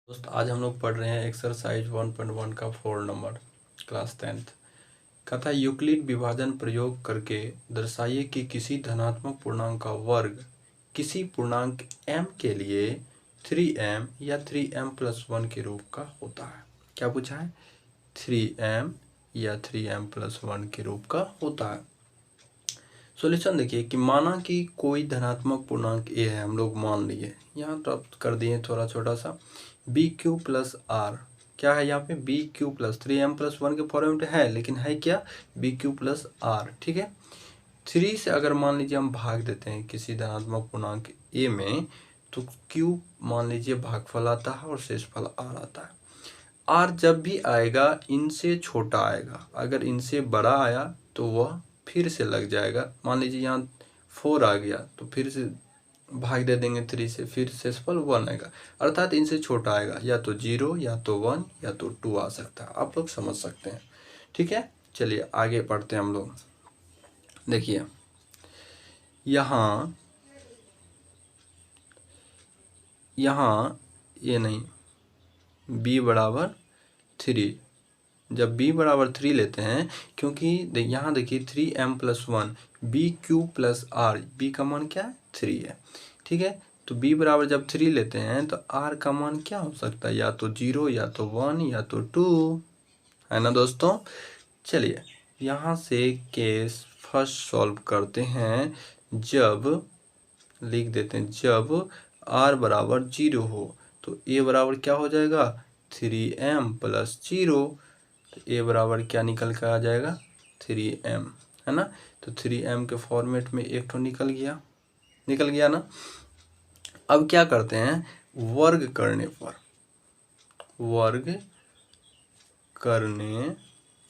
दोस्त आज हम लोग पढ़ रहे हैं एक्सरसाइज 1.1 का 4 नंबर क्लास 10th। कथा यूक्लिड विभाजन प्रयोग करके दर्शाइए कि किसी धनात्मक पूर्णांक का वर्ग किसी पूर्णांक m के लिए 3m या 3m+1 के रूप का होता है। क्या पूछा है? 3m या 3m+1 के रूप का होता है। सॉल्यूशन देखिए कि माना कि कोई धनात्मक पूर्णांक a है, हम लोग मान लिए, यहाँ प्राप्त कर दिए थोड़ा छोटा सा BQ प्लस आर। क्या है यहाँ पे? BQ प्लस 3m+1 के फॉर्म में है, लेकिन है क्या? BQ plus R. ठीक है, 3 से अगर मान लीजिए हम भाग देते हैं किसी धनात्मक पूर्णांक a में, तो Q मान लीजिए भागफल आता है और शेषफल r आता है। r जब भी आएगा इनसे छोटा आएगा, अगर इनसे बड़ा आया तो वह फिर से लग जाएगा। मान लीजिए यहाँ 4 आ गया तो फिर से भाग दे देंगे 3 से, फिर शेषफल 1 आएगा, अर्थात इनसे छोटा आएगा, या तो 0 या तो 1 या तो 2 आ सकता है। आप लोग समझ सकते हैं। ठीक है, चलिए आगे पढ़ते हैं हम लोग। देखिए यहाँ ये नहीं, b बराबर 3, जब b बराबर 3 लेते हैं, क्योंकि यहाँ देखिए 3m+1 BQ plus are, b का मान क्या है? 3 है। ठीक है, तो b बराबर जब 3 लेते हैं तो r का मान क्या हो सकता है? या तो 0 या तो 1 या तो 2, है ना दोस्तों। चलिए यहाँ से केस फर्स्ट सॉल्व करते हैं। जब लिख देते हैं, जब r बराबर 0 हो तो a बराबर क्या हो जाएगा? 3m+0। तो a बराबर क्या निकल कर आ जाएगा? 3m, है ना। तो 3m के फॉर्मेट में एक तो निकल गया ना। अब क्या करते हैं? वर्ग करने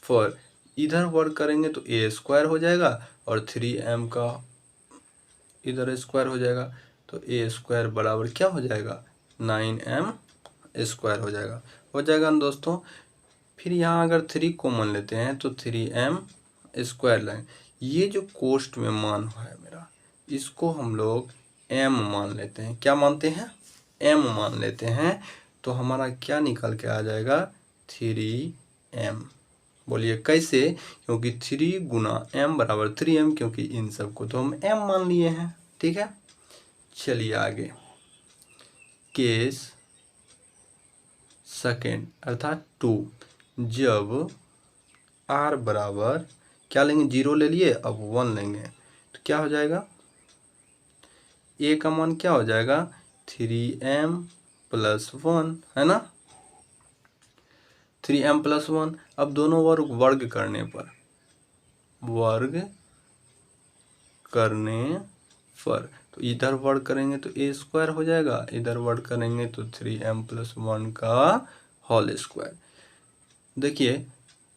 पर इधर वर्ग करेंगे तो a² हो जाएगा और 3m का इधर स्क्वायर हो जाएगा, तो a² बराबर क्या हो जाएगा? 9m² हो जाएगा ना दोस्तों। फिर यहाँ अगर 3 कॉमन लेते हैं तो 3m² लाएंगे। ये जो कोष्ठ में मान है मेरा, इसको हम लोग m मान लेते हैं। क्या मानते हैं? m मान लेते हैं। तो हमारा क्या निकल के आ जाएगा? 3m। बोलिए कैसे? क्योंकि 3 गुना m बराबर 3m, क्योंकि इन सबको तो हम m मान लिए हैं। ठीक है, चलिए आगे। केस सेकेंड अर्थात 2, जब r बराबर क्या लेंगे? 0 ले लिए, अब 1 लेंगे तो क्या हो जाएगा? a का मान क्या हो जाएगा? 3m+1, है ना। 3m+1। अब दोनों वर्ग करने पर तो इधर वर्ग करेंगे तो a² हो जाएगा, इधर वर्ग करेंगे तो 3m+1 का होल स्क्वायर। देखिए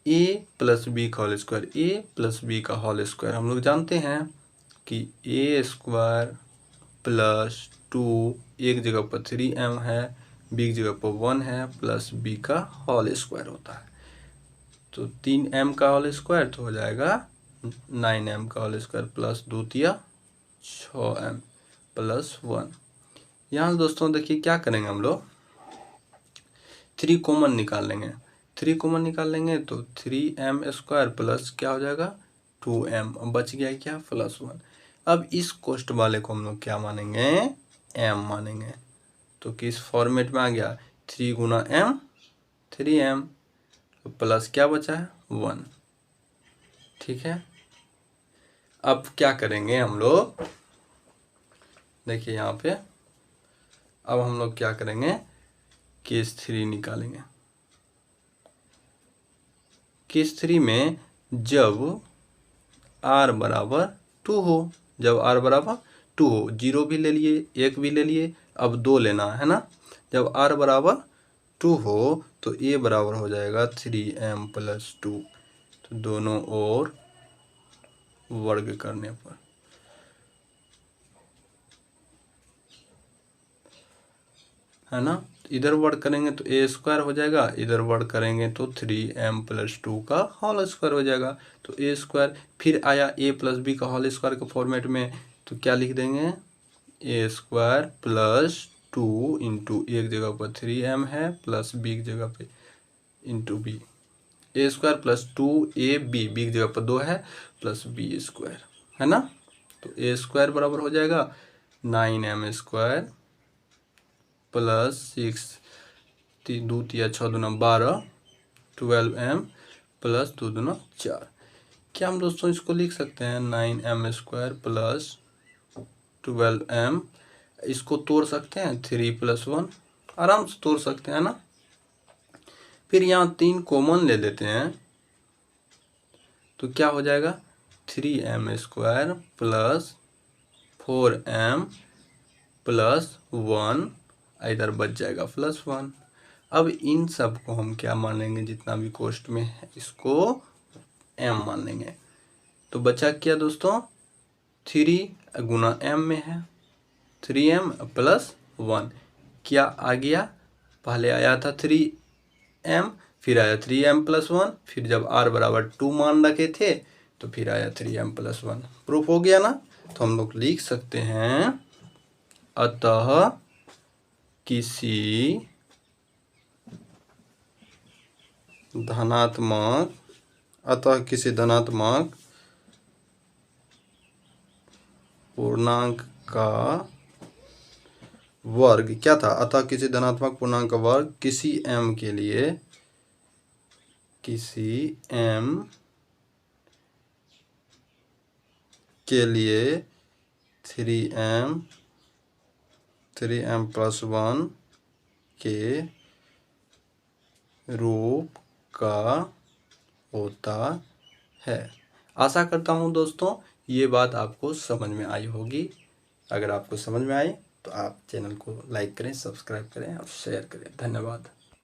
a+b का होल स्क्वायर, a+b का होल स्क्वायर हम लोग जानते हैं कि a² + 2, एक जगह पर 3m है, b की जगह पर 1 है, प्लस b का होल स्क्वायर होता है। तो 3m का होल स्क्वायर तो हो जाएगा 9m का होल स्क्वायर प्लस 2 तिया 6m + 1। यहाँ दोस्तों देखिए क्या करेंगे हम लोग? 3 कॉमन निकाल लेंगे। 3 कॉमन निकाल लेंगे तो 3m² प्लस क्या हो जाएगा? 2m। अब बच गया क्या? +1। अब इस कोष्ठ वाले को हम लोग क्या मानेंगे? m मानेंगे। तो किस फॉर्मेट में आ गया? 3 गुना m 3m, तो प्लस क्या बचा है? 1। ठीक है, अब क्या करेंगे हम लोग? देखिए यहाँ पे अब हम लोग क्या करेंगे? केस 3 निकालेंगे। केस 3 में जब r बराबर 2 हो, जब r बराबर 2 हो, 0 भी ले लिए, 1 भी ले लिए, अब 2 लेना है ना। जब r बराबर 2 हो तो a बराबर हो जाएगा 3m+2। तो दोनों ओर वर्ग करने पर, है ना, इधर वर्ग करेंगे तो a² हो जाएगा, इधर वर्ग करेंगे तो 3m+2 का होल स्क्वायर हो जाएगा। तो a², फिर आया a+b का होल स्क्वायर के फॉर्मेट में, तो क्या लिख देंगे? a² + 2 इंटू एक जगह पर 3m है प्लस बी की जगह पे इंटू बी, ए स्क्वायर प्लस 2ab, बी की जगह पर 2 है प्लस बी स्क्वायर, है ना। तो ए स्क्वायर बराबर हो जाएगा 9m स्क्वायर प्लस 6, 2 तिया 6 दूना 12, 12m प्लस 2 दूना 4। क्या हम दोस्तों इसको लिख सकते हैं 9m स्क्वायर प्लस 12m, इसको तोड़ सकते हैं 3 + 1, आराम से तोड़ सकते हैं ना। फिर यहाँ 3 कॉमन ले लेते हैं तो क्या हो जाएगा 3m square plus 4m plus 1, इधर बच जाएगा +1। अब इन सब को हम क्या मान लेंगे, जितना भी कोष्ट में है इसको m मान लेंगे। तो बचा क्या दोस्तों 3 गुना m में है 3m प्लस 1, क्या आ गया, पहले आया था 3m, फिर आया 3m प्लस 1, फिर जब r बराबर 2 मान रखे थे तो फिर आया 3m प्लस 1। प्रूफ हो गया ना। तो हम लोग लिख सकते हैं अतः किसी धनात्मक पूर्णांक का वर्ग, क्या था, अतः किसी धनात्मक पूर्णांक का वर्ग किसी m के लिए 3m प्लस 1 के रूप का होता है। आशा करता हूँ दोस्तों ये बात आपको समझ में आई होगी। अगर आपको समझ में आई तो आप चैनल को लाइक करें, सब्सक्राइब करें और शेयर करें। धन्यवाद।